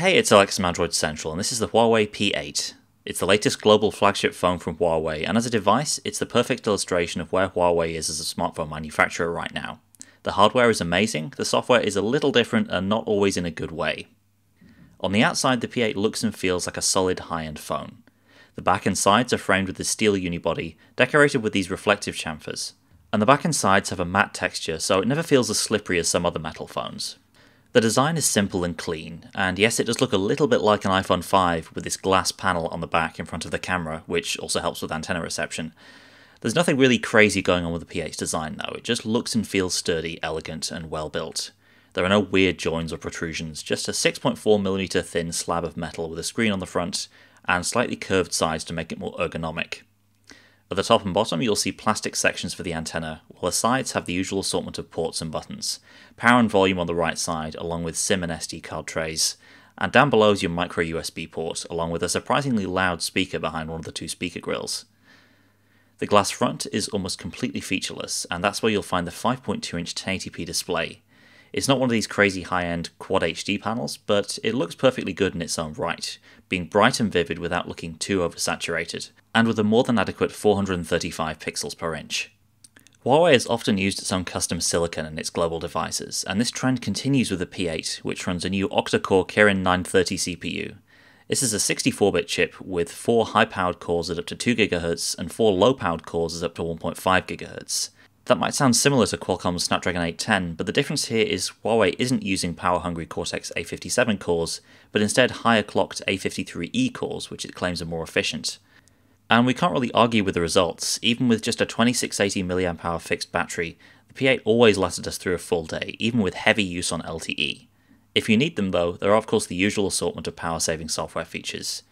Hey, it's Alex from Android Central, and this is the Huawei P8. It's the latest global flagship phone from Huawei, and as a device, it's the perfect illustration of where Huawei is as a smartphone manufacturer right now. The hardware is amazing, the software is a little different and not always in a good way. On the outside, the P8 looks and feels like a solid high-end phone. The back and sides are framed with a steel unibody, decorated with these reflective chamfers. And the back and sides have a matte texture, so it never feels as slippery as some other metal phones. The design is simple and clean, and yes, it does look a little bit like an iPhone 5 with this glass panel on the back in front of the camera, which also helps with antenna reception. There's nothing really crazy going on with the P8's design though, it just looks and feels sturdy, elegant, and well built. There are no weird joins or protrusions, just a 6.4mm thin slab of metal with a screen on the front, and slightly curved sides to make it more ergonomic. At the top and bottom you'll see plastic sections for the antenna, while the sides have the usual assortment of ports and buttons. Power and volume on the right side, along with SIM and SD card trays. And down below is your micro USB port, along with a surprisingly loud speaker behind one of the two speaker grills. The glass front is almost completely featureless, and that's where you'll find the 5.2-inch 1080p display. It's not one of these crazy high-end Quad HD panels, but it looks perfectly good in its own right, being bright and vivid without looking too oversaturated, and with a more than adequate 435 pixels per inch. Huawei has often used its own custom silicon in its global devices, and this trend continues with the P8, which runs a new octa-core Kirin 930 CPU. This is a 64-bit chip with 4 high-powered cores at up to 2 GHz and 4 low-powered cores at up to 1.5 GHz. That might sound similar to Qualcomm's Snapdragon 810, but the difference here is Huawei isn't using power-hungry Cortex A57 cores, but instead higher clocked A53E cores, which it claims are more efficient. And we can't really argue with the results. Even with just a 2680 mAh fixed battery, the P8 always lasted us through a full day, even with heavy use on LTE. If you need them though, there are of course the usual assortment of power-saving software features.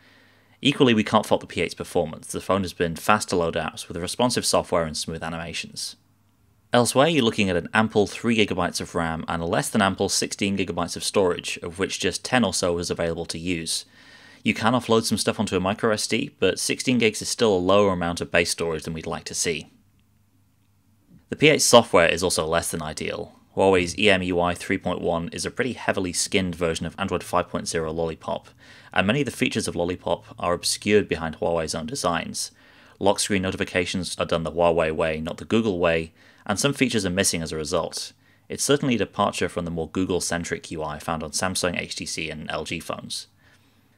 Equally, we can't fault the P8's performance. The phone has been fast to load apps with responsive software and smooth animations. Elsewhere, you're looking at an ample 3GB of RAM and a less than ample 16GB of storage, of which just 10 or so is available to use. You can offload some stuff onto a microSD, but 16GB is still a lower amount of base storage than we'd like to see. The P8's software is also less than ideal. Huawei's EMUI 3.1 is a pretty heavily skinned version of Android 5.0 Lollipop, and many of the features of Lollipop are obscured behind Huawei's own designs. Lock screen notifications are done the Huawei way, not the Google way, and some features are missing as a result. It's certainly a departure from the more Google-centric UI found on Samsung, HTC, and LG phones.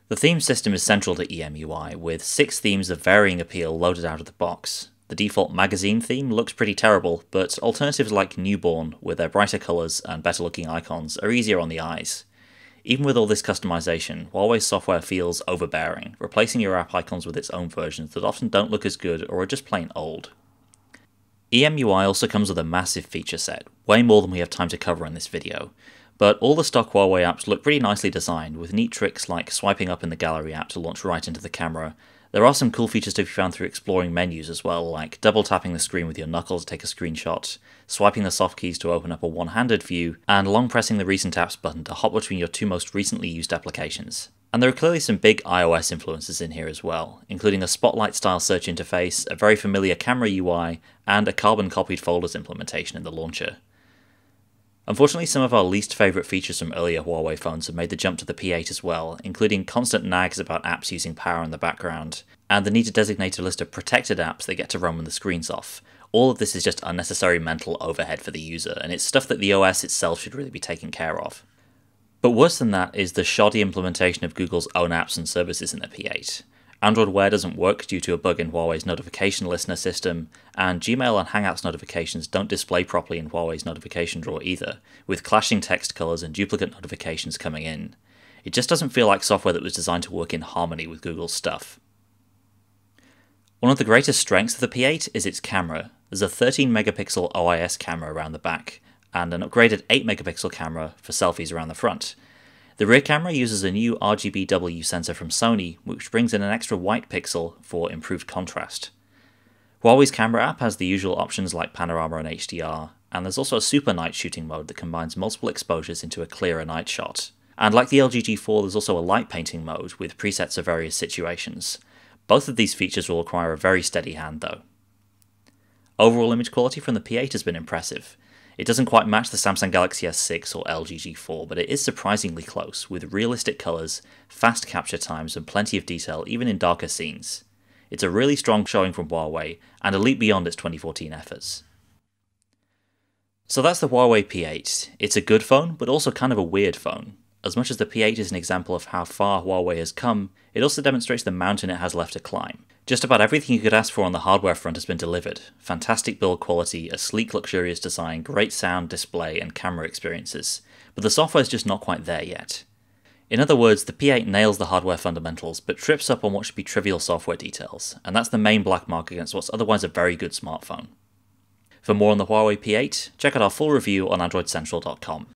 The theme system is central to EMUI, with 6 themes of varying appeal loaded out of the box. The default magazine theme looks pretty terrible, but alternatives like Newborn, with their brighter colours and better-looking icons, are easier on the eyes. Even with all this customization, Huawei's software feels overbearing, replacing your app icons with its own versions that often don't look as good or are just plain old. EMUI also comes with a massive feature set, way more than we have time to cover in this video, but all the stock Huawei apps look pretty nicely designed, with neat tricks like swiping up in the Gallery app to launch right into the camera. There are some cool features to be found through exploring menus as well, like double tapping the screen with your knuckles to take a screenshot, swiping the soft keys to open up a one-handed view, and long pressing the Recent Apps button to hop between your 2 most recently used applications. And there are clearly some big iOS influences in here as well, including a Spotlight-style search interface, a very familiar camera UI, and a carbon-copied folders implementation in the launcher. Unfortunately, some of our least favourite features from earlier Huawei phones have made the jump to the P8 as well, including constant nags about apps using power in the background, and the need to designate a list of protected apps that get to run when the screen's off. All of this is just unnecessary mental overhead for the user, and it's stuff that the OS itself should really be taking care of. But worse than that is the shoddy implementation of Google's own apps and services in the P8. Android Wear doesn't work due to a bug in Huawei's notification listener system, and Gmail and Hangouts notifications don't display properly in Huawei's notification drawer either, with clashing text colours and duplicate notifications coming in. It just doesn't feel like software that was designed to work in harmony with Google's stuff. One of the greatest strengths of the P8 is its camera. There's a 13-megapixel OIS camera around the back, and an upgraded 8-megapixel camera for selfies around the front. The rear camera uses a new RGBW sensor from Sony, which brings in an extra white pixel for improved contrast. Huawei's camera app has the usual options like panorama and HDR, and there's also a super night shooting mode that combines multiple exposures into a clearer night shot. And like the LG G4, there's also a light painting mode with presets of various situations. Both of these features will require a very steady hand though. Overall image quality from the P8 has been impressive. It doesn't quite match the Samsung Galaxy S6 or LG G4, but it is surprisingly close, with realistic colours, fast capture times, and plenty of detail even in darker scenes. It's a really strong showing from Huawei, and a leap beyond its 2014 efforts. So that's the Huawei P8. It's a good phone, but also kind of a weird phone. As much as the P8 is an example of how far Huawei has come, it also demonstrates the mountain it has left to climb. Just about everything you could ask for on the hardware front has been delivered. Fantastic build quality, a sleek luxurious design, great sound, display, and camera experiences. But the software is just not quite there yet. In other words, the P8 nails the hardware fundamentals, but trips up on what should be trivial software details, and that's the main black mark against what's otherwise a very good smartphone. For more on the Huawei P8, check out our full review on AndroidCentral.com.